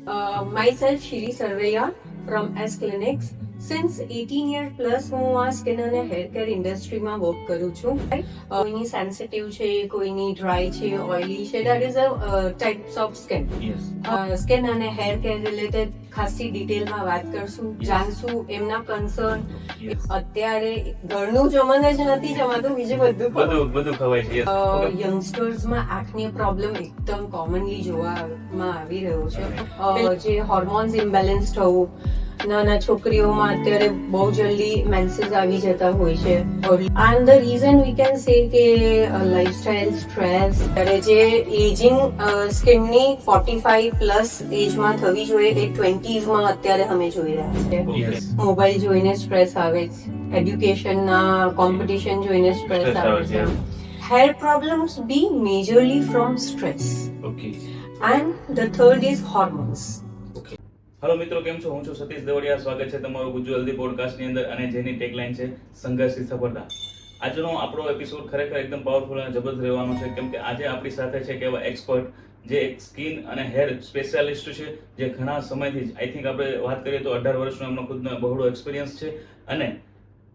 Myself Shiri Sarvaiya from S Clinics. Since 18 year plus હું આ skin અને hair care ઇન્ડસ્ટ્રીમાં વર્ક કરું છું. કોઈની સેન્સિટિવ છે, કોઈની ડ્રાય છે, ઓઇલી છે, that is a types of skin. Skin અને હેર કેર રિલેટેડ ખાસી ડિટેલમાં વાત કરશું, જાણશું એમના કન્સર્ન. અત્યારે ઘરનું જમવાનું જ નથી જમાતું, બીજું બધું ખવાય છે. યંગસ્ટર્સમાં એક્ને પ્રોબ્લેમ એકદમ કોમનલી જોવામાં આવી રહ્યો છે. જે હોર્મોન્સ ઇમ્બેલેન્સ થવું, નાના છોકરીઓમાં અત્યારે બહુ જલ્દી મેન્સીસ આવી જતા હોય છે. And the reason we can say કે લાઇફસ્ટાઇલ સ્ટ્રેસ, ત્યારે જે એજિંગ સ્કિનની 45 પ્લસ એજમાં થવી જોઈએ એ 20s માં અત્યારે અમે જોઈ રહ્યા છે. મોબાઈલ જોઈને સ્ટ્રેસ આવે છે, એડ્યુકેશનના કોમ્પિટિશન જોઈને સ્ટ્રેસ આવે છે. Hair problems B majorly from stress. And the third is hormones. Hello મિત્રો, કેમ છો? હું છું સતીશ દેવડિયા. સ્વાગત છે તમારું ગુજ્જુ હેલ્ધી પોડકાસ્ટની અંદર, અને જેની ટેગલાઇન છે સંઘર્ષથી સફળતા. આજનો આપણો એપિસોડ ખરેખર એકદમ પાવરફુલ અને જબરદસ્ત રહેવાનો છે, કેમ કે આજે આપણી સાથે છે કે એવા એક્સપર્ટ જે એક સ્કિન અને હેર સ્પેશિયાલિસ્ટ છે, જે ઘણા સમયથી જ, આઈ થિંક આપણે વાત કરીએ તો 18 વર્ષનો એમનો ખુદનો બહોળો એક્સપિરિયન્સ છે. અને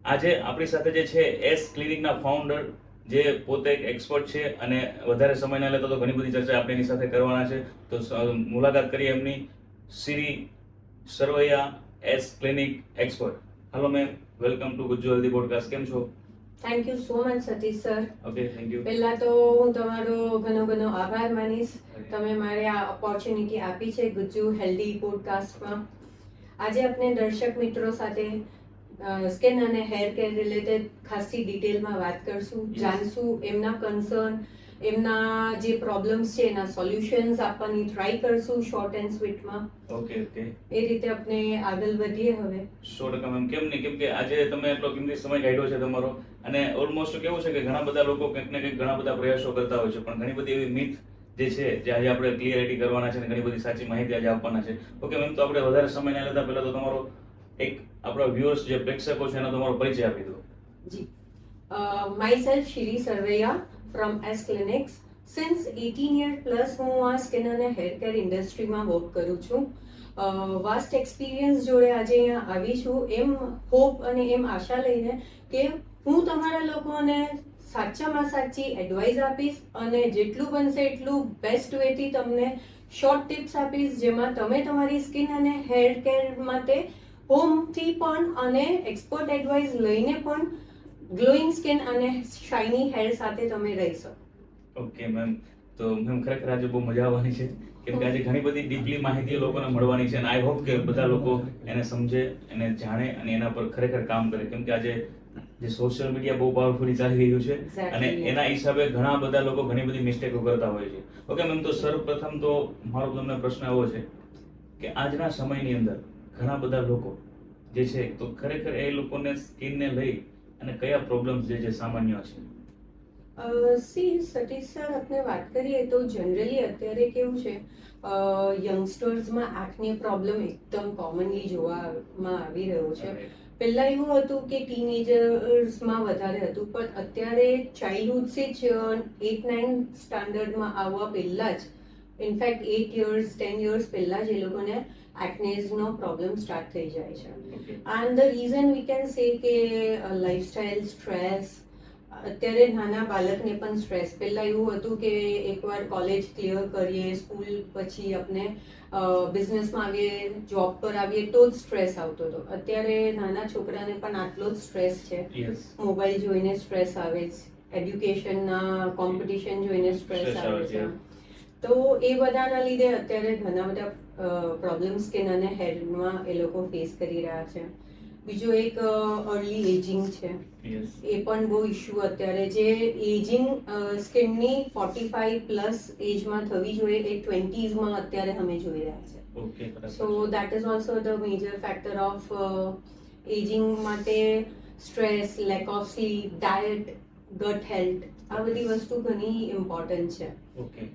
આજે આપણી સાથે જે છે એસ ક્લિનિકના ફાઉન્ડર, જે પોતે એક એક્સપર્ટ છે અને વધારે સમય ના લેતા તો ઘણી બધી ચર્ચા આપણે એની સાથે કરવાના છે. તો મુલાકાત કરીએ એમની. Shri Sarvaiya, S clinic expert. Hello ma'am, welcome to Gujju healthy podcast. કેમ છો? Thank you so much Satish sir. Okay, thank you. પહેલા તો હું તમારો ઘણો આભાર માનીશ, તમે મારે આ ઓપોર્ચ્યુનિટી આપી છે ગુજ્જુ હેલ્ધી પોડકાસ્ટમાં. આજે આપણે દર્શક મિત્રો સાથે સ્કિન અને હેર કેર રિલેટેડ ખાસી ડિટેલમાં વાત કરશું, જાણશું એમના કન્સર્ન, એમના જે પ્રોબ્લેમ્સ છે એના સોલ્યુશન્સ આપવાની ટ્રાય કરશું શોર્ટ એન્ડ સ્વીટમાં. ઓકે. એ રીતે આપણે આગળ વધીએ હવે. 100% મેમ, કેમ નહીં, કેમ કે આજે તમે એટલો કિંમતી સમય કાઢ્યો છે તમારો. અને ઓલમોસ્ટ કેવું છે કે ઘણા બધા લોકો કંઈક ને કંઈક ઘણા બધા પ્રયાસો કરતા હોય છે, પણ ઘણી બધી એવી મિથ જે છે જે આજે આપણે ક્લિયરિટી કરવાના છે અને ઘણી બધી સાચી માહિતી આજે આપવાના છે. ઓકે મેમ, તો આપણે વધારે સમય ના લેતા પહેલા તો તમારો એક આપણા વ્યુઅર્સ જે પ્રેક્ષકો છે એનો તમારો પરિચય આપી દો. જી. Myself Shiri Sarvaiya from S clinics. Since 18 year plus હું આ સ્કિન અને હેર કેર ઇન્ડસ્ટ્રીમાં વર્ક કરું છું. વાસ્ટ એક્સપિરિયન્સ જોડે આજે અહીંયા આવી છું, એમ હોપ અને એમ આશા લઈને કે હું તમારા લોકોને સાચામાં સાચી એડવાઇસ આપીશ અને જેટલું બનશે એટલું બેસ્ટ વેથી તમને શોર્ટ ટિપ્સ આપીશ, જેમાં તમે તમારી સ્કિન અને હેર કેર માટે હોમથી પણ અને એક્સપર્ટ એડવાઇસ લઈને પણ ગ્લોઈંગ સ્કિન અને શાઇની હેર સાથે તમે રહી શકો. ઓકે મેમ, તો મેમ ખરેખર આજે બહુ મજા આવવાની છે, કેમ કે આજે ઘણી બધી ડીપલી માહિતી લોકોને મળવાની છે, અને આઈ હોપ કે બધા લોકો એને સમજે, એને જાણે અને એના પર ખરેખર કામ કરે, કેમ કે આજે જે સોશિયલ મીડિયા બહુ પાવરફુલી ચાલી રહ્યું છે અને એના હિસાબે ઘણા બધા લોકો ઘણી બધી મિસ્ટેકો કરતા હોય છે. ઓકે મેમ, તો સર્વપ્રથમ તો મારો તમને પ્રશ્ન એવો છે કે આજના સમયની અંદર ઘણા બધા લોકો જે છે તો ખરેખર એ લોકોને સ્કિનને લઈ અને કયા પ્રોબ્લેમ્સ જે સામાન્ય છે? સી સતીશ સર, આપણે વાત કરીએ તો જનરલી અત્યારે કેવું છે, યંગસ્ટર્સમાં એક્ને પ્રોબ્લેમ એકદમ કોમનલી જોવામાં આવી રહ્યો છે. પહેલા એવું હતું કે ટીનેજર્સમાં વધારે હતું, પણ અત્યારે ચાઇલ્ડહુડથી જ 8-9 સ્ટાન્ડર્ડમાં આવવા પહેલા જ, ઇનફેક્ટ 8 years 10 years પહેલા જ એ લોકોને એક્નેઝનો પ્રોબ્લેમ સ્ટાર્ટ થઈ જાય છે. And the reason we can say કે લાઇફસ્ટાઇલ સ્ટ્રેસ. અત્યારે નાના બાળકને પણ સ્ટ્રેસ. પહેલા એવું હતું કે એકવાર કોલેજ ક્લિયર કરીએ, સ્કૂલ પછી આપણે બિઝનેસમાં આવીએ, જોબ પર આવીએ તો જ સ્ટ્રેસ આવતો હતો. અત્યારે નાના છોકરાને પણ આટલો જ સ્ટ્રેસ છે. મોબાઈલ જોઈને સ્ટ્રેસ આવે છે, એડ્યુકેશનના કોમ્પિટિશન જોઈને સ્ટ્રેસ આવે છે. તો એ બધાના લીધે અત્યારે ઘણા બધા પ્રોબ્લેમ સ્કિન અને હેરમાં એ લોકો ફેસ કરી રહ્યા છે. બીજો એક અર્લી એજિંગ છે, એ પણ બહુ ઇશ્યુ અત્યારે. જે એજિંગ સ્કિનની 45 પ્લસ એજમાં થવી જોઈએ એ 20s માં અત્યારે અમે જોઈ રહ્યા છે. So that is also the major factor of ageing માટે. Stress, lack of sleep, diet, gut health, આ બધી વસ્તુ ઘણી ઇમ્પોર્ટન્ટ છે. ઓકે,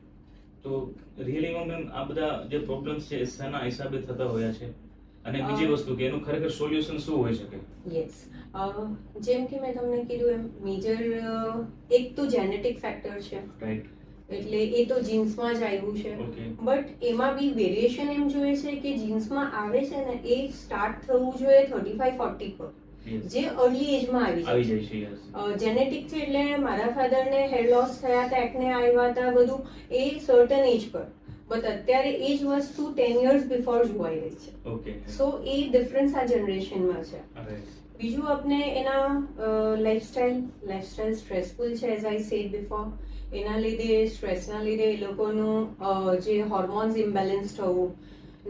તો રિયલીમાં મેમ આ બધા જે પ્રોબ્લેમ્સ છે શાના હિસાબે થતા હોયા છે, અને બીજી વસ્તુ કે એનું ખરેખર સોલ્યુશન શું હોઈ શકે? યસ, જેમ કે મેં તમને કીધું એમ મેજર એક તો જેનેટિક ફેક્ટર છે. રાઈટ. એટલે એ તો જીન્સમાં જ આવ્યું છે. ઓકે બટ એમાં બી વેરિએશન એમ જોઈએ છે કે જીન્સમાં આવે છે ને એ સ્ટાર્ટ થવું જોઈએ 35-40 પર, યસ જે અર્લી એજમાં આવી આવી જાય જાય છે યસ છે. જેનેટિક છે, એટલે મારા ફાધરને હેર લોસ થયા હતા, એકને આવ્યા હતા, બધું એ સર્ટન એજ પર. બટ અત્યારે એ જ વસ્તુ 10 years બિફોર જોવાઈ રહી છે. ઓકે સો એ ડિફરન્સ આ જનરેશનમાં છે. બીજું આપણે એના લાઈફસ્ટાઈલ સ્ટ્રેસફુલ છે, એઝ આઈ સેડ બિફોર. એના લીધે સ્ટ્રેસના લીધે એ લોકોનું જે હોર્મોન્સ ઇમ્બેલેન્સ થવું,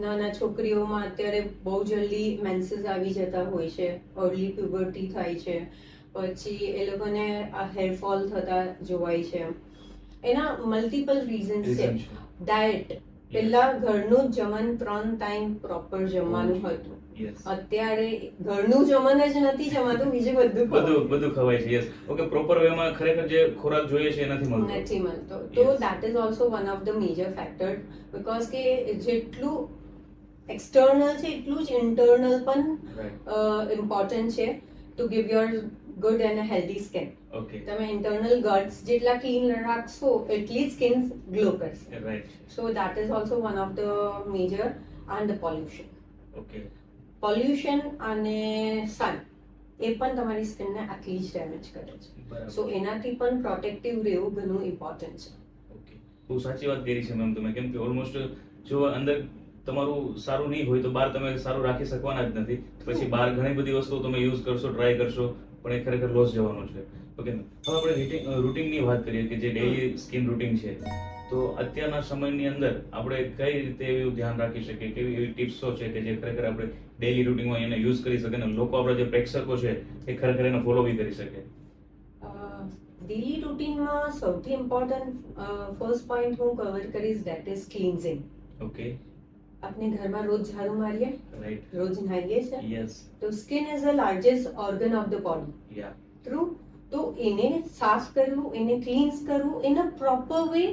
નાના છોકરીઓમાં અત્યારે બહુ જલ્દી મેન્સીસ આવી જતા હોય છે, અર્લી પ્યુબર્ટી થાય છે, પછી એ લોકોને આ હેરફોલ થતા જોવાય છે. એના મલ્ટિપલ રીઝન્સ છે. ડાયટ, પહેલા ઘરનું જ જમણ 3 ટાઈમ પ્રોપર જમવાનું હતું. યસ અત્યારે ઘરનું જમણ જ નથી જમાતું, બીજું બધું બધું ખવાય છે યસ ઓકે પ્રોપર વેમાં ખરેખર જે ખોરાક જોઈએ છે એ નથી મળતો નથી મળતો. તો Yes. That is also one of the major factor, because કે જેટલું એક્સટર્નલ છે એટલું જ ઇન્ટરનલ પણ રાઈટ ઇમ્પોર્ટન્ટ છે to give your good and healthy skin. Okay તમે ઇન્ટરનલ ગટ્સ જેટલા ક્લીન રાખશો એટલી જ સ્કિન ગ્લો કરશે. Right so that is also one of the major. And the pollution, okay pollution અને સન એ પણ તમારી સ્કિનને આટલી જ ડેમેજ કરે છે. બરાબર સો એનાથી પણ પ્રોટેક્ટિવ રહેવું ઘણું ઇમ્પોર્ટન્ટ છે. ઓકે બહુ સાચી વાત કરી છે મેમ તમે કેમ કે ઓલમોસ્ટ જો અંદર તમારું સારું નહીં હોય તો બહાર તમે સારું રાખી શકવાના જ નથી. પછી બહાર ઘણી બધી વસ્તુઓ તમે યુઝ કરશો ટ્રાય કરશો પણ એ ખરેખર લોસ જવાનો છે. ઓકે હવે આપણે રૂટિનની વાત કરીએ કે જે ડેઈલી સ્કિન રૂટિન છે તો અત્યારના સમયની અંદર આપણે કઈ રીતે એવું ધ્યાન રાખી શકીએ, કેવી એવી ટિપ્સો છે કે જે ખરેખર આપણે ડેઈલી રૂટિનમાં એને યુઝ કરી શકે અને લોકો આપણા જે પ્રેક્ષકો છે એ ખરેખર એને ફોલો બી કરી શકે. ડેલી રૂટીનમાં સૌથી ઇમ્પોર્ટન્ટ ફર્સ્ટ પોઈન્ટ હું કવર કરીશ, ધેટ ઇઝ ક્લિન્ઝિંગ. ઓકે આપણે ઘરમાં રોજ ઝાડુ મારીએ, રાઈટ રોજ નાહીએ છે, યસ તો skin is the largest organ of the body. Yeah true. તો એને સાફ કરવું, એને ક્લીન્સ કરવું, એના પ્રોપર વે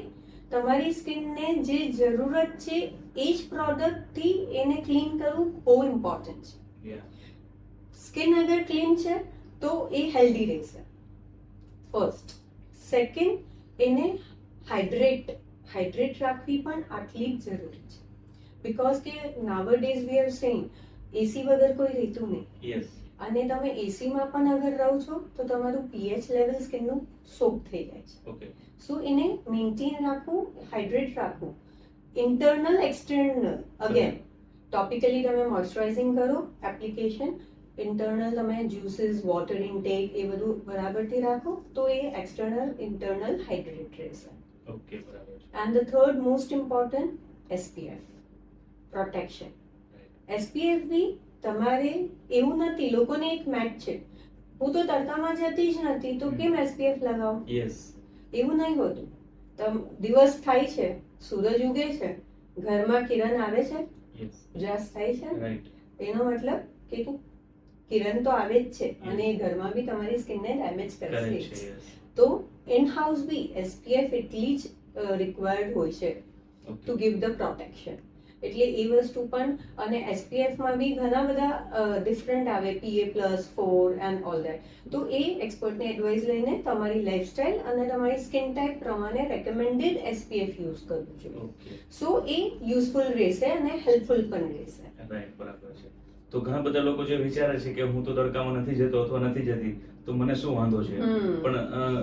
તમારી સ્કિનને જે જરૂરત છે એ જ પ્રોડક્ટથી એને ક્લીન કરવું બહુ ઇમ્પોર્ટન્ટ છે. યા સ્કિન અગર ક્લીન છે તો એ હેલ્ધી રહેશે. ફર્સ્ટ. સેકન્ડ, એને હાઇડ્રેટ રાખવી પણ આટલી જ જરૂરી છે. બીકોઝ કે નાવરડેઝ વી આર સેઇંગ એસી વગર કોઈ રહેતું નહીં, યસ અને તમે એસીમાં પણ અગર રહો છો તો તમારું પીએચ લેવલ સ્કિનનું સોક થઈ જાય છે. ઓકે સો એને મેન્ટેન રાખવું, હાઇડ્રેટ રાખવું, ઇન્ટરનલ એક્સટર્નલ. અગેન ટોપિકલી તમે મોઇશ્ચરાઇઝિંગ કરો, એપ્લિકેશન, ઇન્ટરનલ તમે જ્યુસીસ, વોટર ઇન્ટેક એ બધું બરાબરથી રાખો તો એ એક્સટર્નલ ઇન્ટરનલ હાઇડ્રેટ રહેશે. ઓકે બરાબર છે and the third most important SPF protection. SPF બી તમારે એવું નથી, લોકોને એક મેટ છે, હું તો તડકામાં જતી જ નથી તો કેમ એસપીએફ લગાવો, યસ એવું નહીં હોતું. દિવસ થાય છે, સૂરજ ઉગે છે, ઘરમાં કિરણ આવે છે, યસ ઉજાસ થાય છે, રાઈટ એનો મતલબ કે કિરણ તો આવે જ છે અને એ ઘરમાં બી તમારી સ્કિનને ડેમેજ કરશે કરેક્ટ જ. છે યસ તો ઇન હાઉસ બી એસપીએફ એટલી જ રિક્વાયર્ડ હોય છે to okay give the protection. એટલે એ વસ્તુ પણ, અને એસપીએફમાં બી ઘણા બધા ડિફરન્ટ આવે, PA+, 4 એન્ડ ઓલ દેટ. તો એ એક્સપર્ટની એડવાઇસ લઈને તમારી લાઈફસ્ટાઈલ અને તમારી સ્કિન ટાઈપ પ્રમાણે રેકમેન્ડેડ એસપીએફ યુઝ કરવું જોઈએ. ઓકે સો એ યુઝફુલ રહેશે અને હેલ્પફુલ પણ રહેશે. રાઈટ બરાબર છે. તો ઘણા બધા લોકો જે વિચારે છે કે હું તો તડકામાં નથી જતો અથવા નથી જતી તો મને શું વાંધો છે, પણ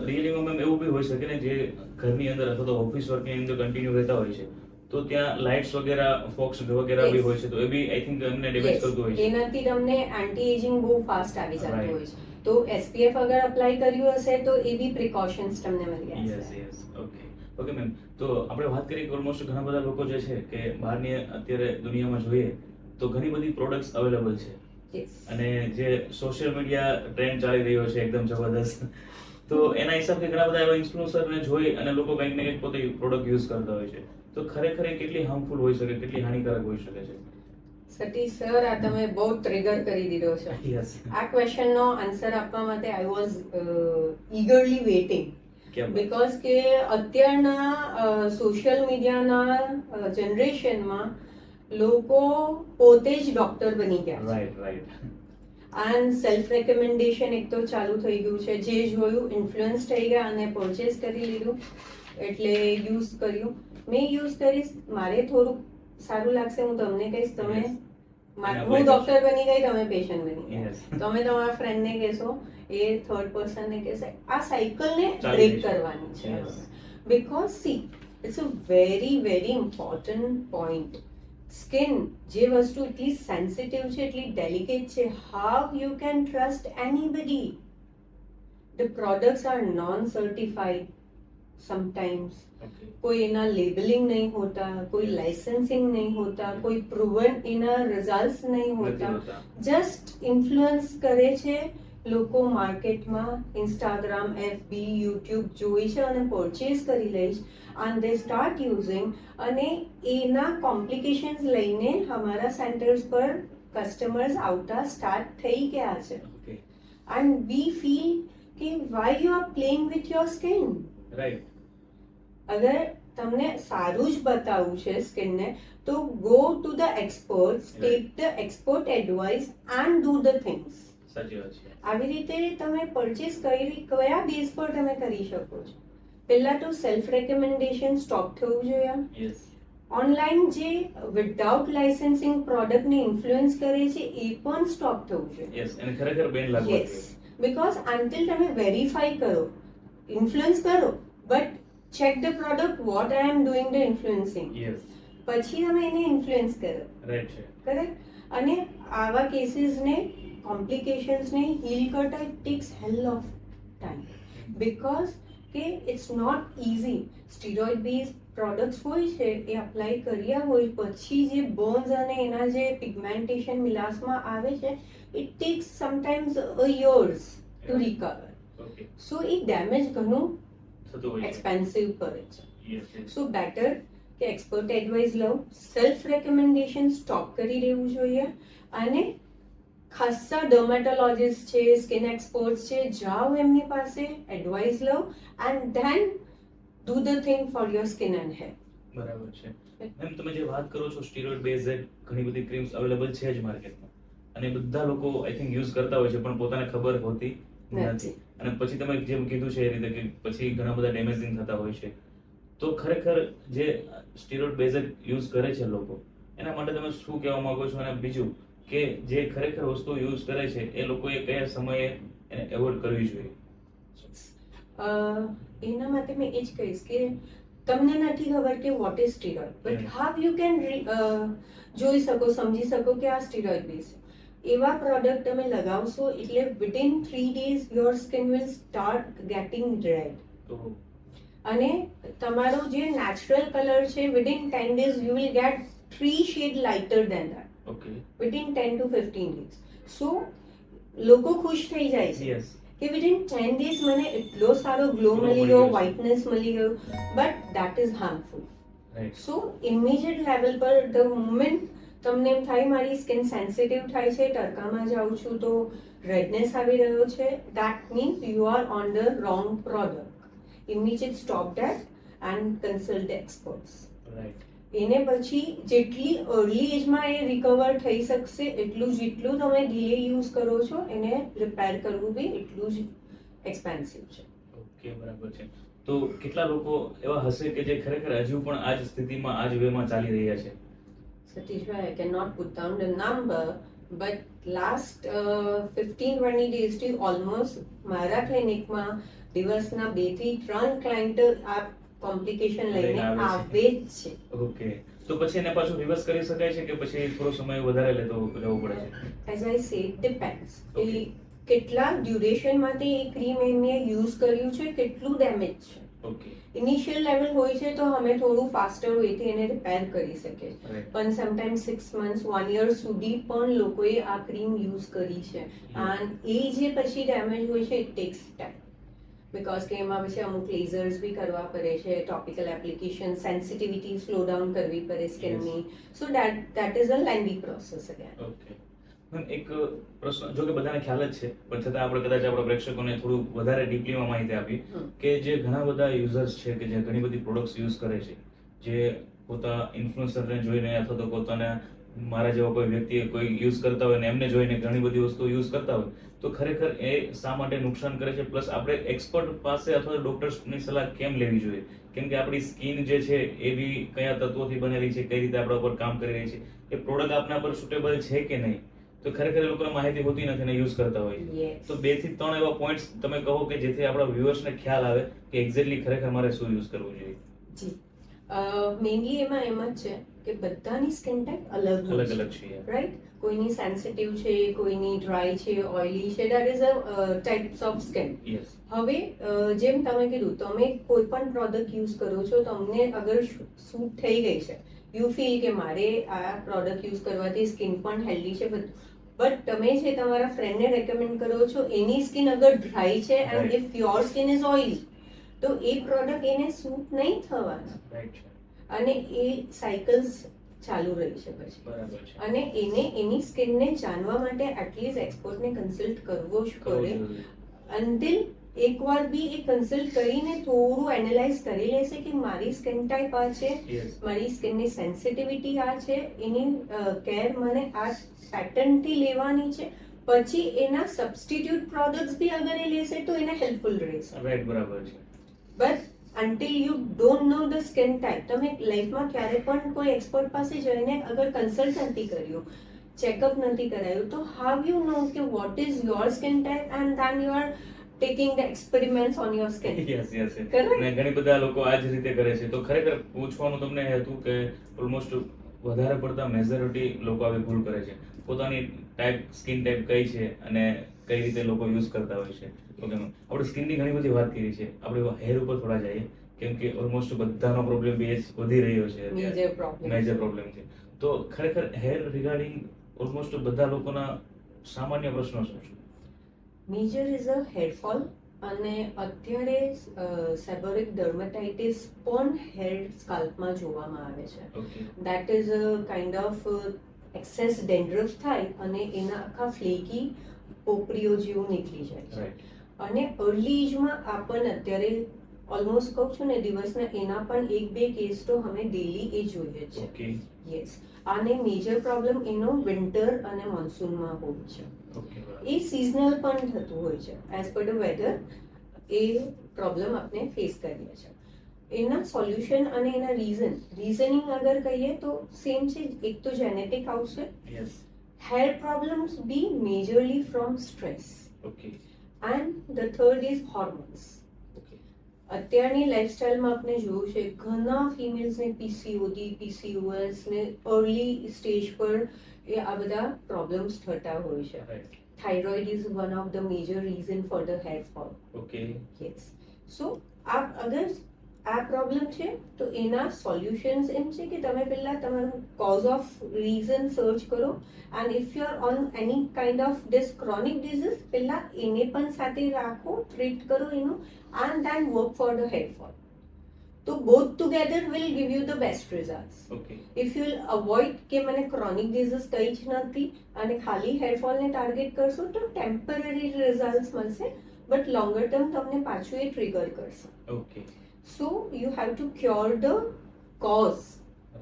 રિયલીમાં મેમ એવું બી હોઈ શકે ને જે ઘરની અંદર અથવા તો ઓફિસ વર્કની અંદર કન્ટિન્યુ રહેતા હોય છે તો ત્યાં લાઇટ્સ વગેરે ફોક્સ વગેરે બી હોય છે તો એ બી આઈ થિંક એમને ડેમેજ Yes, કરતું હોય છે. એનાથી તમને એન્ટી એજિંગ બહુ ફાસ્ટ આવી જતું Right. હોય છે. તો એસપીએફ અગર અપ્લાય કર્યું હશે તો એ બી પ્રિકોશન્સ તમને મળી યસ જશે. Yes okay ma'am. તો આપણે વાત કરીએ કે ઓલમોસ્ટ ઘણા બધા લોકો જે છે કે બહારની અત્યારે દુનિયામાં જોઈએ તો ઘણી બધી પ્રોડક્ટ્સ અવેલેબલ છે Yes. અને જે સોશિયલ મીડિયા ટ્રેન્ડ ચાલી રહ્યો છે એકદમ જબરદસ્ત, તો એના હિસાબથી ઘણા બધા એવા ઇન્ફ્લુએન્સરને જોઈ અને લોકો કંઈક ને કંઈક પોતે પ્રોડક્ટ યુઝ કરતા હોય છે. તો ખરેખર એ કેટલી હાર્મફુલ હોઈ શકે, કેટલી હાનિકારક હોઈ શકે છે? સતીશ સર, આ તમે બહુ ટ્રિગર કરી દીધો છે. યસ આ ક્વેશ્ચનનો આન્સર આપવા માટે આઈ વોઝ ઈગરલી વેઇટિંગ, કેમ? બીકોઝ કે અત્યારના સોશિયલ મીડિયાના જનરેશનમાં લોકો પોતે જ ડોક્ટર બની ગયા છે. રાઈટ એન્ડ સેલ્ફ રેકમેન્ડેશન એક તો ચાલુ થઈ ગયું છે, જે જોયું ઇન્ફ્લુઅન્સ થઈ ગયા અને પરચેસ કરી લીધું. એટલે યુઝ કર્યું. મેં યુઝ કરીશ, મારે થોડુંક સારું લાગશે, હું તમને કહીશ, તમે Yes. અને હું apply ડોક્ટર બની ગઈ, તમે પેશન્ટ બની ગયા. Yes. તમે તમારા ફ્રેન્ડને કહેશો, એ થર્ડ પર્સનને કહેશે. આ સાયકલને ચાલી બ્રેક રહી છે. કરવાની છે. Yes. Because see, it's a very very important point. Skin જે વસ્તુ એટલી સેન્સિટિવ છે, એટલી ડેલિકેટ છે, how you can trust anybody. The products are non certified sometimes. Okay. कोई एना लेबलिंग नहीं होता, कोई लाइसेंसिंग नहीं होता, कोई प्रूवन एना रिजल्ट्स नहीं નથી होता. હોતા. જસ્ટ ઇન્ફ્લુઅન્સ કરે છે લોકો માર્કેટમાં, ઇન્સ્ટાગ્રામ, એફબી, યુટ્યુબ જોઈ છે અને પરચેસ કરી લે છે, and they start using, અને એના કોમ્પ્લિકેશન્સ લઈને અમારા સેન્ટર્સ પર કસ્ટમર્સ આવતા સ્ટાર્ટ થઈ ગયા છે. Okay. and we feel કે why you are playing with your skin. Right. અગર તમને સારું જ બતાવવું છે સ્કિનને, તો go to the experts, take the expert advice and do the things. સાચી વાત છે. આવી રીતે તમે પરચેસ કયા બેઝ પર તમે કરી શકો છો? પહેલા તો સેલ્ફ રેકમેન્ડેશન સ્ટોપ થવું જોઈએ. Yes. ઓનલાઈન જે વિધાઉટ લાઇસન્સિંગ પ્રોડક્ટને ઇન્ફ્લુઅન્સ કરે છે એ પણ સ્ટોપ થવું જોઈએ. Yes. અને ખરેખર બેન લાગવું યસ, બીકોઝ અનટિલ તમે વેરીફાઈ કરો, ઇન્ફ્લુઅન્સ કરો, but check the product what I am doing the influencing, yes. પછી તમે એને ઇન્ફ્લુઅન્સ કરો. રાઈટ છે. કરેક્ટ? અને આવા કેસીસને, કોમ્પ્લિકેશન્સને હીલ કરતા it takes hell of time, because કે it's not easy. Steroid base products હોય છે એ અપ્લાય કર્યા હોય પછી જે બર્ન્સ અને એના જે પિગમેન્ટેશન મિલાસમાં આવે છે, it tax sometimes a years two recover. Okay. So A damage ઘણું થતું હોય છે. એક્સપેન્સિવ કરે છે. Yes, yes. સો બેટર કે એક્સપર્ટ એડવાઇસ લો, સેલ્ફ રેકમેન્ડેશન સ્ટોપ કરી દેવું જોઈએ, અને ખાસા ડર્મેટોલોજીસ્ટ છે, સ્કિન એક્સપર્ટ્સ છે, જાઓ એમની પાસે, એડવાઇસ લો, and then do the thing for your skin and hair. બરાબર છે. મેમ તમે જે વાત કરો છો સ્ટીરોઇડ બેઝડ ઘણી બધી ક્રીમ્સ અવેલેબલ છે જ માર્કેટમાં, અને બધા લોકો આઈ થિંક યુઝ કરતા હોય છે પણ પોતાને ખબર હોતી નથી. અને પછી તમે જેમ કીધું છે એ રીતે કે પછી ઘણા બધા ડેમેજિંગ થતા હોય છે. તો ખરેખર જે સ્ટીરોઇડ બેઝડ યુઝ કરે છે લોકો, એના માટે તમે શું કહેવા માંગો છો? અને બીજું કે જે ખરેખર વસ્તુ યુઝ કરે છે એ લોકોએ કયા સમયે એને એવોઇડ કરવી જોઈએ? એના માટે મેં એ જ કહીશ કે તમને નથી ખબર કે what is steroid, but how you can જોઈ શકો, સમજી શકો કે આ સ્ટીરોઇડ બેઝ છે. એવા પ્રોડક્ટ તમે લગાવશો એટલે within 3 days your skin will start getting red, તો અને તમારો જે નેચરલ કલર છે within 10 days you will get 3 shade lighter than that okay. within 10 to 15 days. So લોકો ખુશ થઈ જાય છે યસ. કે વિધિન 10 days મને એટલો સારો ગ્લો Glow મળી મળી ગયો, ગયો છે. વ્હાઇટનેસ મળી ગયો, but that is harmful. Right. So immediate level per the moment તમને એમ થાય મારી સ્કિન સેન્સિટિવ થાય છે, તડકામાં જાઉં છું તો રેડનેસ આવી રહ્યો છે, that means you are on the wrong product. Immediate stop that and consult the experts. Right. એને પછી જેટલી અર્લી એજમાં એ રિકવર થઈ શકશે એટલું જેટલું તમે ડીલે યુઝ કરો છો એને રિપેર કરવું બી એટલું જ એક્સપેન્સિવ છે. ઓકે, બરાબર છે. તો કેટલા લોકો એવા હશે કે જે ખરેખર હજુ પણ આ જ સ્થિતિમાં, આ જ વેમાં ચાલી રહ્યા છે? Satishbhai, I cannot put down the number, but last 15-20 days થી ઓલમોસ્ટ મારા ક્લિનિકમાં દિવસના 2 થી 3 ક્લાયન્ટ આ કોમ્પ્લિકેશન લઈને આવે જ છે. ઓકે. તો પછી એને પાછું રિવર્સ કરી શકાય છે કે પછી થોડો સમય વધારે લેવો પડે છે? એઝ આઈ સે ડિપેન્ડ્સ Okay. એ કેટલા ડ્યુરેશન માટે એ ક્રીમ એમને યુઝ કર્યું છે, કેટલું ડેમેજ છે. ઓકે. ઇનિશિયલ લેવલ હોય છે તો અમે થોડું ફાસ્ટર વેથી એને રિપેર કરી શકીએ, રાઈટ. પણ સમટાઈમ 6 months 1 year સુધી પણ લોકોએ આ ક્રીમ યુઝ કરી છે, એન્ડ એ જે પછી ડેમેજ હોય છે ઇટ ટેક્સ ટાઈમ, બીકોઝ કે એમાં પછી અમુક લેઝર્સ બી કરવા પડે છે, topical application, sensitivity slow down કરવી પડે સ્કિનની. So that is a lengthy process again. Okay. Ma'am એક પ્રશ્ન, જો કે બધાને ખ્યાલ જ છે પણ છતાં આપણે કદાચ આપણા પ્રેક્ષકોને થોડું વધારે ડીપલીમાં માહિતી આપી કે જે ઘણા બધા યુઝર્સ છે કે જે ઘણી બધી પ્રોડક્ટ્સ યુઝ કરે છે, જે પોતા ઇન્ફ્લુએન્સરને જોઈને અથવા તો પોતાના મારા જેવા કોઈ વ્યક્તિ કોઈ યુઝ કરતા હોય ને એમને જોઈને ઘણી બધી વસ્તુઓ યુઝ કરતા હોય તો ખરેખર એ શા માટે નુકસાન કરે છે, પ્લસ આપણે એક્સપર્ટ પાસે અથવા ડોક્ટર્સની સલાહ કેમ લેવી જોઈએ, કેમ કે આપણી સ્કિન જે છે એ બી કયા તત્વોથી બનેલી છે, કઈ રીતે આપણા ઉપર કામ કરી રહી છે, એ પ્રોડક્ટ આપણા પર સુટેબલ છે કે નહીં, તો ખરેખર એ લોકોને માહિતી હોતી નથી ને યુઝ કરતા હોય છે. Yes. તો 2 થી 3 એવા પોઈન્ટ્સ તમે કહો કે જેથી આપણા વ્યુઅર્સને ખ્યાલ આવે કે એક્ઝેક્ટલી ખરેખર મારે શું યુઝ કરવું જોઈએ. જી મેઇનલી એમાં એમ જ છે કે બધાની સ્કિન ટાઈપ અલગ હોય અલગ છે, અલગ છે. રાઈટ? કોઈની સેન્સિટિવ છે, કોઈની ડ્રાય છે, ઓઇલી છે, that is a types of skin. Yes. હવે જેમ તમે કીધું, તમે કોઈ પણ પ્રોડક્ટ યુઝ કરો છો, તમને અગર સૂટ થઈ ગઈ છે, યુ ફીલ કે મારે આ પ્રોડક્ટ યુઝ કરવાથી સ્કિન પણ હેલ્ધી છે, બટ તમે જે તમારા ફ્રેન્ડને રેકમેન્ડ કરો છો એની સ્કિન અગર ડ્રાય છે and Right. If your skin is oily, તો એ પ્રોડક્ટ એને સૂટ નહીં થવાના રાઈટ છે. અને એ સાયકલ્સ ચાલુ રહી છે પછી. બરાબર છે. અને એને એની સ્કિનને જાણવા માટે એટલીસ્ટ એક્સપર્ટને કન્સલ્ટ કરવો જ પડે. અનટિલ એકવાર બી એ કન્સલ્ટ કરીને થોડું એનાલાઇઝ કરી લેશે કે મારી સ્કિન ટાઈપ આ છે, યસ. મારી સ્કિનની સેન્સિટિવિટી આ છે, એની કેર મને આ પેટર્નથી લેવાની છે, પછી એના સબસ્ટિટ્યુટ પ્રોડક્ટ્સ બી અગર એ લેશે તો એને હેલ્પફુલ રહેશે. રાઈટ, બરાબર છે. But until you don't know the skin type, તમે લાઈફમાં ક્યારે પણ કોઈ એક્સપર્ટ પાસે જઈને અગર કન્સલ્ટ નથી કર્યું, ચેકઅપ નથી કરાયું, તો how you know કે what is your skin type and then you are taking the experiments on your skin. Yes yes. Correct? અને ઘણી બધા લોકો આ જ રીતે કરે છે. તો ખરેખર પૂછવાનું તમને હતું કે ઓલમોસ્ટ વધારે પડતા મેજોરિટી લોકો આવી ભૂલ કરે છે. પોતાની સ્કિન ટાઈપ કઈ છે અને કઈ રીતે લોકો યુઝ કરતા હોય છે. ઓકે મેમ, આપણે સ્કિનની ઘણી બધી વાત કરી છે, આપણે હેર ઉપર થોડા જઈએ, કેમ કે ઓલમોસ્ટ બધાનો પ્રોબ્લેમ બી વધી રહ્યો છે Major problem. મેજર પ્રોબ્લેમ છે. તો ખરેખર હેર રિગાર્ડિંગ ઓલમોસ્ટ બધા લોકોના સામાન્ય પ્રશ્નો શું છે? Major is a hair fall, અને અત્યારે સેબોરિક ડર્મેટાઇટિસ પણ હેર સ્કાલ્પમાં જોવામાં આવે છે. Okay. That is a kind of access dandruff થાય અને એના આખા ફ્લેકી પોપડીઓ જેવું નીકળી જાય છે. રાઈટ. અને અર્લી એજમાં આપણને અત્યારે ઓલમોસ્ટ કહું છું ને, દિવસના એના પણ 1-2 કેસ તો અમે ડેલી એ જોઈએ છે. ઓકે. યસ. અને મેજર પ્રોબ્લેમ એનો વિન્ટર અને મોન્સૂનમાં હોય છે. ઓકે. એ સિઝનલ પણ થતું હોય છે. એઝ પર ધ વેધર એ પ્રોબ્લેમ આપણે ફેસ કરીએ છીએ. એના સોલ્યુશન અને એના રીઝનિંગ અગર કહીએ તો સેમ છે. એક તો જેનેટિક આવશે. Yes. Hair problems B majorly from stress, okay. And the third is hormones. Okay. અત્યારની લાઈફસ્ટાઈલમાં આપણે જોયું છે ઘણા ફિમેલ્સને PCOS ને અર્લી સ્ટેજ પર એ આ બધા પ્રોબ્લેમ્સ થતા હોય છે. Right. Thyroid is one of the major reason for the hair fall. Okay. Yes. So અગર આ પ્રોબ્લેમ છે તો એના સોલ્યુશન્સ એમ છે કે તમે પહેલા તમારું કોઝ ઓફ રીઝન સર્ચ કરો, and if you are on any kind of this chronic disease, પહેલા એને પણ સાથે રાખો, ટ્રીટ કરો એનું, and then work for the hair fall. તો both together will give you the best results. Okay. If you avoid કે મને ક્રોનિક ડિઝીઝ કંઈ જ નથી અને ખાલી હેરફોલને ટાર્ગેટ કરશો તો ટેમ્પરરી રિઝલ્ટ્સ મળશે, બટ લોંગર ટર્મ તમને પાછું એ ટ્રિગર કરશે. Okay. So you have to cure the cause.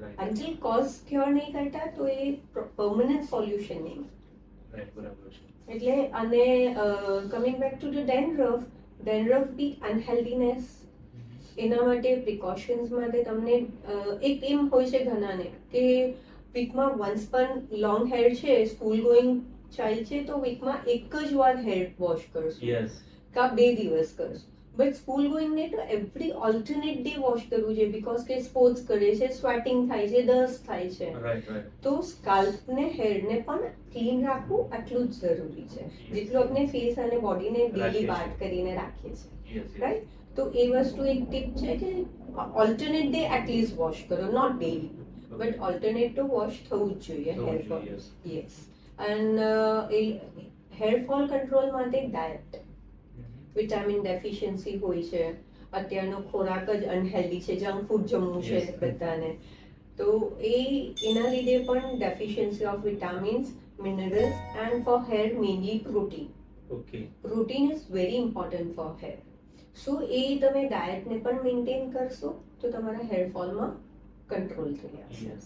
Right. Until cause cure નહીં કરતા તો એ પરમનન્ટ સોલ્યુશન નહીં. રાઈટ, બરાબર છે. એટલે અને coming back to the dandruff બી અનહેલ્ધીનેસ. એના માટે પ્રિકોશન્સ માટે તમને એક એમ હોય છે ઘણાને કે વીકમાં વન્સ પણ લોંગ હેર છે, સ્કૂલ ગોઈંગ ચાઇલ્ડ છે, તો વીકમાં એક જ વાર હેર વોશ કરશું યસ. કા 2 દિવસ કરશું. બટ સ્કૂલ ગોઈંગ ને તો એવરી ઓલ્ટરનેટ ડે વોશ કરવું જોઈએ, બીકોઝ કે સ્પોર્ટ્સ કરે છે, સ્વેટિંગ થાય છે, ડસ્ટ થાય છે. રાઈટ. રાઈટ. તો સ્કાલ્પને હેરને પણ ક્લીન રાખવું આટલું જ જરૂરી છે, જેટલું આપણે ફેસ અને બોડીને ડેલી રાખીએ બાથ છીએ. કરીને રાખીએ છીએ. યસ. રાઈટ. તો એ વસ્તુ એક ટીપ છે કે ઓલ્ટરનેટ ડે એટલીસ્ટ વોશ કરો, નોટ ડેલી, બટ ઓલ્ટરનેટ તો વોશ થવું જ જોઈએ hair fall. Yes. And A hair fall control માટે ડાયટ, વિટામિન ડેફિશિયન્સી હોય છે, અત્યારનો ખોરાક જ અનહેલ્ધી છે, જંક ફૂડ જમવું છે Yes. બધાને, તો એના લીધે પણ deficiency of vitamins, minerals, and for hair mainly protein. Okay. Protein is very important for hair. So એ તમે ડાયટને પણ મેન્ટેન કરશો તો તમારા હેર ફોલમાં કંટ્રોલ થઈ જશે. યસ.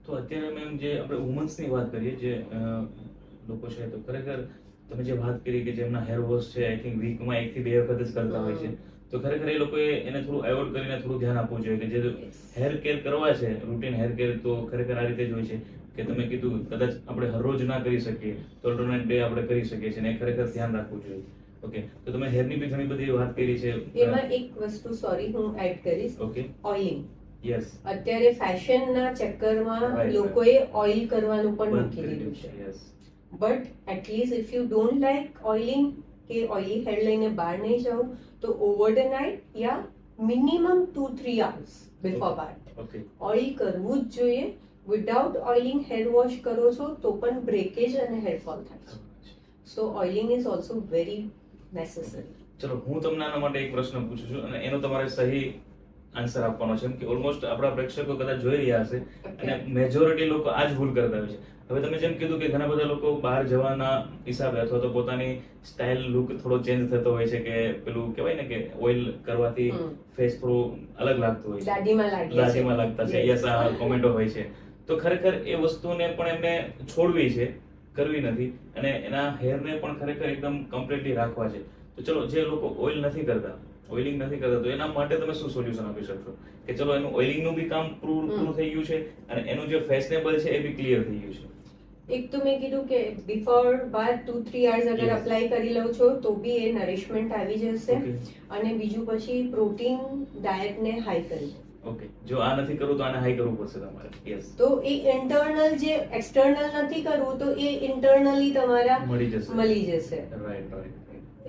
તો અત્યારે મેમ જે આપણે વુમન્સની વાત કરીએ, જે લોકો છે, તો ખરેખર તમે જે વાત કરી કે જેમના હેર વોશ છે આઈ થિંક વીકમાં 1 થી 2 વખત જ કરતા હોય છે, તો ખરેખર એ લોકોએ એને થોડું એવોર્ડ કરીને થોડું ધ્યાન આપવું જોઈએ કે જે Yes. હેર કેર કરવા છે, રૂટીન હેર કેર, તો ખરેખર આ રીતે જ હોય છે કે તમે કીધું કદાચ આપણે હરરોજ ના કરી શકીએ તો ઓલ્ટરનેટ ડે આપણે કરી શકીએ છીએ, અને એ ખરેખર ધ્યાન રાખવું જોઈએ. ઓકે, તો તમે હેરની બી ઘણી બધી વાત કરી છે. એમાં એક વસ્તુ સોરી હું એડ કરીશ, ઓકે, ઓઇલિંગ. યસ, અત્યારે ફેશનના ચક્કરમાં Right, લોકોએ ઓઇલ કરવાનું પણ બંધ મૂકી કરી દીધું દીધું છે. છે. Yes, but at least if you don't like oiling કે ઓઇલી હેર લઈને બહાર નહીં જાઓ તો over the night yeah minimum 2-3 hours before Okay. Bath okay, oil કરવું જ જોઈએ. વિધાઉટ ઓઇલિંગ હેર વોશ કરો છો તો પણ બ્રેકેજ અને હેરફોલ થાય છે. So oiling is also very necessary. ચલો હું તમને આના માટે એક પ્રશ્ન પૂછું છું અને એનો તમારે સહી આન્સર આપવાનો છે, કે ઓલમોસ્ટ આપણા પ્રેક્ષકો કદાચ જોઈ રહ્યા હશે અને મેજોરિટી લોકો આ જ ભૂલ કરતા હોય છે. હવે તમે જેમ કીધું કે ઘણા બધા લોકો બહાર જવાના હિસાબે અથવા તો પોતાની સ્ટાઇલ લુક થોડો ચેન્જ થતો હોય છે, કે પેલું કહેવાય ને કે ઓઇલ કરવાથી ફેસ થોડું અલગ લાગતું હોય છે, દાઢીમાં લાગે દાઢીમાં લાગતા છે, યસ, આ કોમેન્ટો હોય છે. તો ખરેખર એ વસ્તુને પણ એમને છોડવી છે, કરવી નથી, અને એના હેરને પણ ખરેખર એકદમ કમ્પ્લીટલી રાખવા છે. તો ચલો જે લોકો ઓઇલ નથી કરતા, ઓઇલિંગ નથી કરતા, તો એના માટે તમે શું સોલ્યુશન આપી શકશો કે ચલો એનું ઓઇલિંગનું બી કામ પૂરું થઈ ગયું છે અને એનું જે ફેશનેબલ છે એ બી ક્લિયર થઈ ગયું છે. એક તો મેં કીધું કે બિફોર બાદ 2-3 hours અગર Yes. અપ્લાય કરી લઉં છો તો બી એ નરિશમેન્ટ આવી જશે. Okay. અને બીજું પછી પ્રોટીન ડાયટને હાઈ કરી દે. ઓકે, જો આ નથી કરવું તો આને હાઈ કરવું પડશે તમારે. યસ, તો એ ઇન્ટરનલ જે એક્સટર્નલ નથી કરવું તો એ ઇન્ટરનલી તમારા મળી જશે. મળી જશે. Right, right.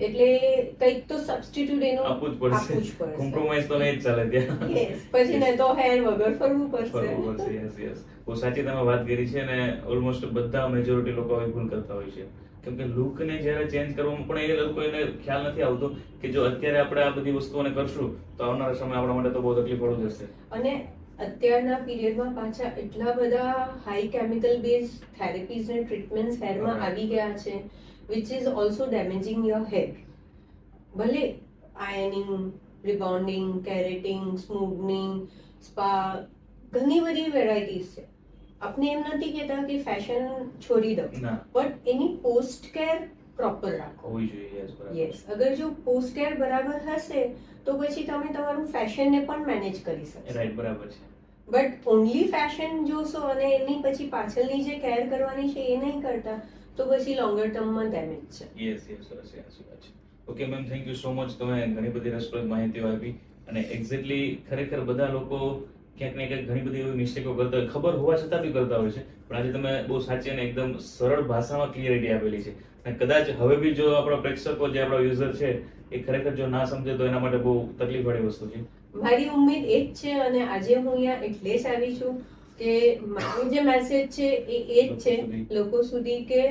એટલે કંઈક તો સબસ્ટિટ્યુટ એનું આપવું જ પડશે. કોમ્પ્રોમાઇઝ તો નહીં જ ચાલે ત્યાં. Yes. પછી ને તો હેર વગર ફરવું પડશે. બરોબર છે. યસ, યસ, બહુ સાચી તમે વાત કરી છે, અને ઓલમોસ્ટ બધા મેજોરિટી લોકો આવી ભૂલ કરતા હોય છે, કેમ કે લુકને જ્યારે ચેન્જ કરવામાં પણ એ લોકો એને ખ્યાલ નથી આવતો કે જો અત્યારે આપણે આ બધી વસ્તુઓને કરશું તો આવનારા સમય આપણા માટે તો બહુ તકલીફવાળું જશે. અને અત્યારના પીરિયડમાં પાછા એટલા બધા હાઈ કેમિકલ બેઝ થેરેપીઝ અને ટ્રીટમેન્ટ્સ હેરમાં આવી ગયા છે which is also damaging your hair. ભલે આયનિંગ, રિબોન્ડિંગ, કેરેટિંગ, સ્મૂથનિંગ, સ્પા, ઘણી બધી વેરાયટીઝ છે. આપણે એમ નથી કહેતા કે ફેશન છોડી દો, ના, but any post care proper રાખો. હોવી જોઈએ. યસ, બરાબર. યસ, અગર જો પોસ્ટ કેર બરાબર હશે તો પછી તમે તમારું ફેશનને પણ મેનેજ કરી શકશો. રાઈટ, બરાબર છે. બટ ઓનલી ફેશન જોશો અને એની પછી પાછળની જે કેર કરવાની છે એ નહીં કરતા તો પછી લોંગર ટર્મમાં ડેમેજ છે. યસ, યસ, સરસ, સાચી વાત છે. Okay ma'am, thank you so much, તમે ઘણી બધી રસપ્રદ માહિતીઓ આપી, અને એક્ઝેક્ટલી ખરેખર બધા લોકો ક્યાંક ને ક્યાંક ઘણી બધી એવી મિસ્ટેકો કરતા હોય, ખબર હોવા છતાં બી કરતા હોય છે, પણ આજે તમે બહુ સાચી અને એકદમ સરળ ભાષામાં ક્લિયરિટી આપેલી છે, અને કદાચ હવે બી જો આપણા પ્રેક્ષકો, જે આપણા યુઝર છે, એ ખરેખર જો ના સમજે તો એના માટે બહુ તકલીફવાળી વસ્તુ છે. મારી ઉમ્મીદ એ જ છે, અને આજે હું અહીંયા એટલે જ આવી છું કે મારો જે મેસેજ છે એ જ છે લોકો સુધી કે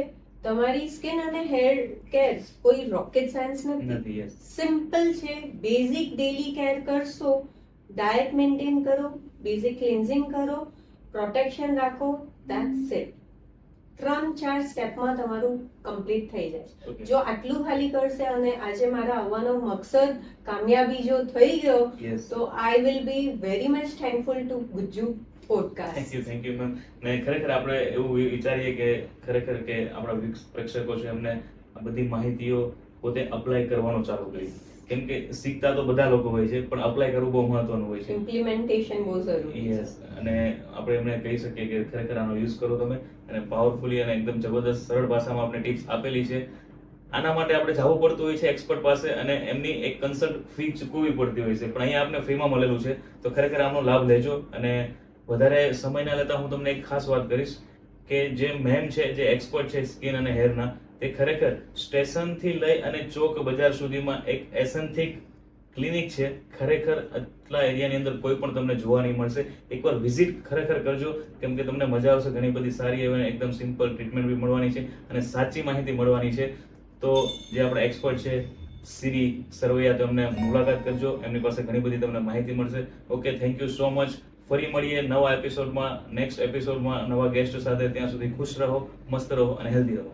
તમારી સ્કિન અને હેર કેર કોઈ રોકેટ સાયન્સ નથી. યસ, સિમ્પલ છે. બેઝિક ડેલી કેર કરશો, ડાયટ મેન્ટેન કરો, બેઝિક ક્લિન્ઝિંગ કરો, પ્રોટેક્શન રાખો, ધેટ્સ ઇટ. 3-4 સ્ટેપમાં તમારું કમ્પ્લીટ થઈ જાય. ઓકે, જો આટલું ખાલી કરશે અને આજે મારા આવવાનો મકસદ કામયાબી જો થઈ ગયો યસ, તો I will be very much thankful two Gujju podcast. Thank you ma'am. ને ખરેખર આપણે એવું વિચારીએ કે ખરેખર કે આપણા પ્રેક્ષકો છે એમને આ બધી માહિતીઓ પોતે અપ્લાય કરવાનું ચાલુ કરી, કેમ કે શીખતા તો બધા લોકો હોય છે, પણ અપ્લાય કરવું બહુ મહત્વનું હોય છે. ઇમ્પ્લિમેન્ટેશન બહુ જરૂરી છે. યસ, અને આપણે એમને કહી શકીએ કે ખરેખર આનો યુઝ કરો તમે, અને પાવરફુલી અને એકદમ જબરદસ્ત સરળ ભાષામાં આપણે ટિપ્સ આપેલી છે. આના માટે આપણે જવું પડતું હોય છે એક્સપર્ટ પાસે, અને એમની એક કન્સલ્ટ ફી ચૂકવવી પડતી હોય છે, પણ અહીંયા આપણે ફ્રીમાં મળેલું છે, તો ખરેખર આનો લાભ લેજો. અને વધારે સમય ના લેતા હું તમને એક ખાસ વાત કરીશ કે જે મેમ છે, જે એક્સપર્ટ છે સ્કિન અને હેરના, તે ખરેખર સ્ટેશનથી લઈ અને ચોક બજાર સુધીમાં એક એસેન્થિક ક્લિનિક છે. ખરેખર આટલા એરિયાની અંદર કોઈ પણ તમને જોવા નહીં મળશે. એકવાર વિઝિટ ખરેખર કરજો, કેમ કે તમને મજા આવશે. ઘણી બધી સારી એવી એકદમ સિમ્પલ ટ્રીટમેન્ટ બી મળવાની છે, અને સાચી માહિતી મળવાની છે. તો જે આપણા એક્સપર્ટ છે સિરી સરવૈયા, તમને મુલાકાત કરજો, એમની પાસે ઘણી બધી તમને માહિતી મળશે. Okay, thank you so much. ફરી મળીએ નવા એપિસોડમાં, નેક્સ્ટ એપિસોડમાં નવા ગેસ્ટ સાથે. ત્યાં સુધી ખુશ રહો, મસ્ત રહો અને હેલ્ધી રહો.